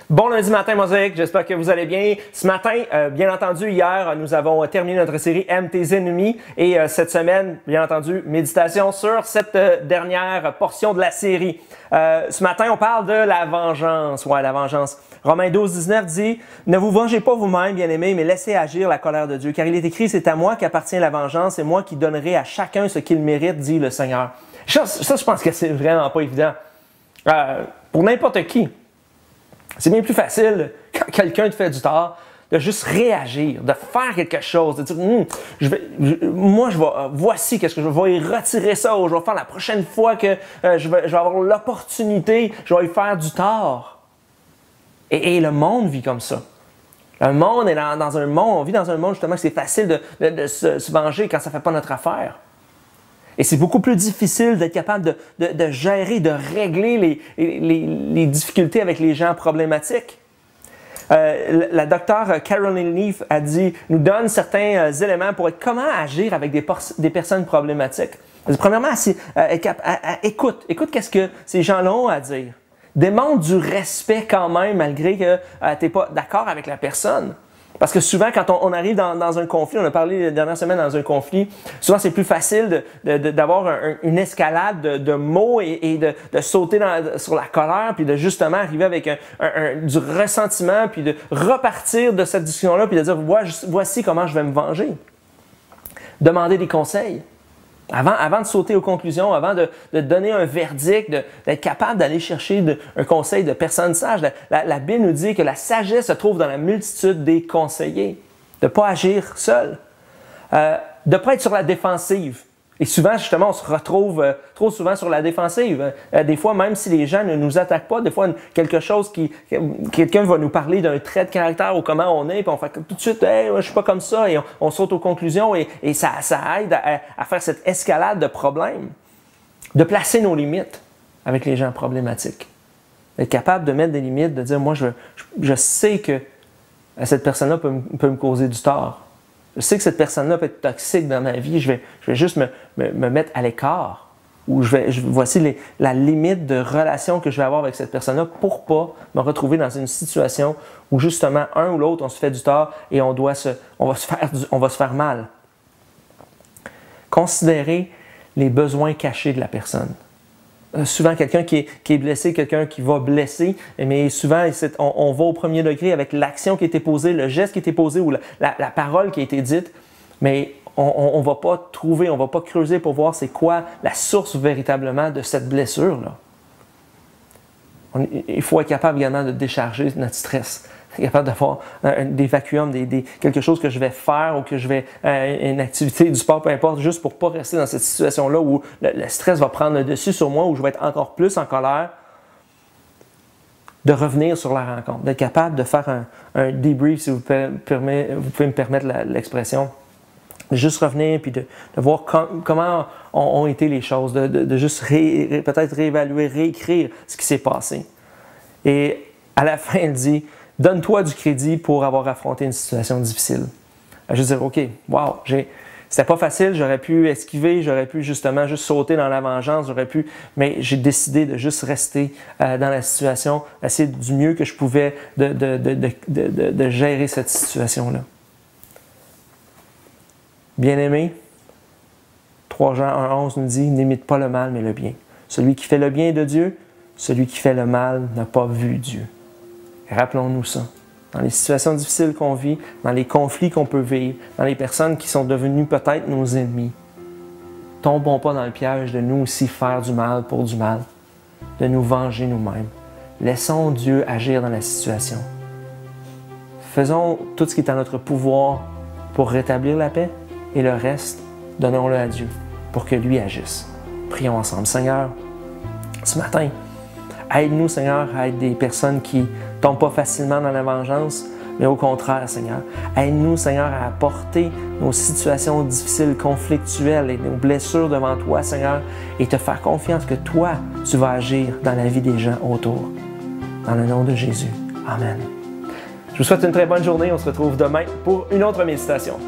Bon lundi matin, Mosaïque, j'espère que vous allez bien. Ce matin, bien entendu, hier, nous avons terminé notre série Aime tes ennemis et cette semaine, bien entendu, méditation sur cette dernière portion de la série. Ce matin, on parle de la vengeance. Ouais, la vengeance. Romains 12, 19 dit « Ne vous vengez pas vous-même, bien-aimés, mais laissez agir la colère de Dieu. Car il est écrit, c'est à moi qu'appartient la vengeance, c'est moi qui donnerai à chacun ce qu'il mérite, dit le Seigneur. » Ça, je pense que c'est vraiment pas évident. Pour n'importe qui. C'est bien plus facile, quand quelqu'un te fait du tort, de juste réagir, de faire quelque chose, de dire voici qu'est-ce que je vais y retirer ça, ou je vais faire la prochaine fois que je vais avoir l'opportunité, je vais y faire du tort. Et le monde vit comme ça. Le monde est dans un monde, on vit dans un monde justement que c'est facile de se venger quand ça ne fait pas notre affaire. Et c'est beaucoup plus difficile d'être capable de gérer, de régler les difficultés avec les gens problématiques. La docteure Caroline Leaf a dit, nous donne certains éléments pour être comment agir avec des personnes problématiques. Premièrement, écoute qu'est-ce que ces gens-là ont à dire. Démontre du respect quand même, malgré que tu n'es pas d'accord avec la personne. Parce que souvent, quand on arrive dans un conflit, on a parlé la dernière semaine dans un conflit, souvent c'est plus facile d'avoir une escalade de mots et de sauter sur la colère, puis de justement arriver avec du ressentiment, puis de repartir de cette discussion-là, puis de dire voici comment je vais me venger. Demander des conseils. Avant de sauter aux conclusions, avant de donner un verdict, d'être capable d'aller chercher un conseil de personnes sages. La Bible nous dit que la sagesse se trouve dans la multitude des conseillers. De ne pas agir seul. De ne pas être sur la défensive. Et souvent, justement, on se retrouve trop souvent sur la défensive. Des fois, même si les gens ne nous attaquent pas, des fois, quelqu'un va nous parler d'un trait de caractère ou comment on est, puis on fait tout de suite, hey, je suis pas comme ça, et on saute aux conclusions, et ça aide à faire cette escalade de problèmes. De placer nos limites avec les gens problématiques. D'être capable de mettre des limites, de dire, moi, je sais que cette personne-là peut me causer du tort. Je sais que cette personne-là peut être toxique dans ma vie, je vais juste me mettre à l'écart. Ou voici la limite de relation que je vais avoir avec cette personne-là pour ne pas me retrouver dans une situation où justement un ou l'autre, on se fait du tort et on va se faire mal. Considérer les besoins cachés de la personne. Souvent, quelqu'un qui est blessé, quelqu'un qui va blesser, mais souvent, on va au premier degré avec l'action qui a été posée, le geste qui a été posé ou la parole qui a été dite, mais on ne va pas trouver, on ne va pas creuser pour voir c'est quoi la source véritablement de cette blessure-là. Il faut être capable également de décharger notre stress. Capable d'avoir des vacuums, quelque chose que je vais faire ou que je vais une activité du sport, peu importe, juste pour ne pas rester dans cette situation-là où le stress va prendre le dessus sur moi, où je vais être encore plus en colère, de revenir sur la rencontre, d'être capable de faire un debrief, si vous pouvez me permettre l'expression, de juste revenir puis de voir comment ont été les choses, de juste peut-être réévaluer, réécrire ce qui s'est passé. Et à la fin, elle dit, donne-toi du crédit pour avoir affronté une situation difficile. Je veux dire, OK, wow, c'était pas facile, j'aurais pu esquiver, j'aurais pu justement juste sauter dans la vengeance, mais j'ai décidé de juste rester dans la situation, essayer du mieux que je pouvais de gérer cette situation-là. Bien-aimé, 3 Jean 1,11 nous dit, n'imite pas le mal, mais le bien. Celui qui fait le bien est de Dieu, celui qui fait le mal n'a pas vu Dieu. Rappelons-nous ça. Dans les situations difficiles qu'on vit, dans les conflits qu'on peut vivre, dans les personnes qui sont devenues peut-être nos ennemis, tombons pas dans le piège de nous aussi faire du mal pour du mal, de nous venger nous-mêmes. Laissons Dieu agir dans la situation. Faisons tout ce qui est en notre pouvoir pour rétablir la paix et le reste, donnons-le à Dieu pour que lui agisse. Prions ensemble. Seigneur, ce matin, aide-nous, Seigneur, à être des personnes qui ne tombent pas facilement dans la vengeance, mais au contraire, Seigneur. Aide-nous, Seigneur, à apporter nos situations difficiles, conflictuelles et nos blessures devant toi, Seigneur, et te faire confiance que toi, tu vas agir dans la vie des gens autour. Dans le nom de Jésus. Amen. Je vous souhaite une très bonne journée. On se retrouve demain pour une autre méditation.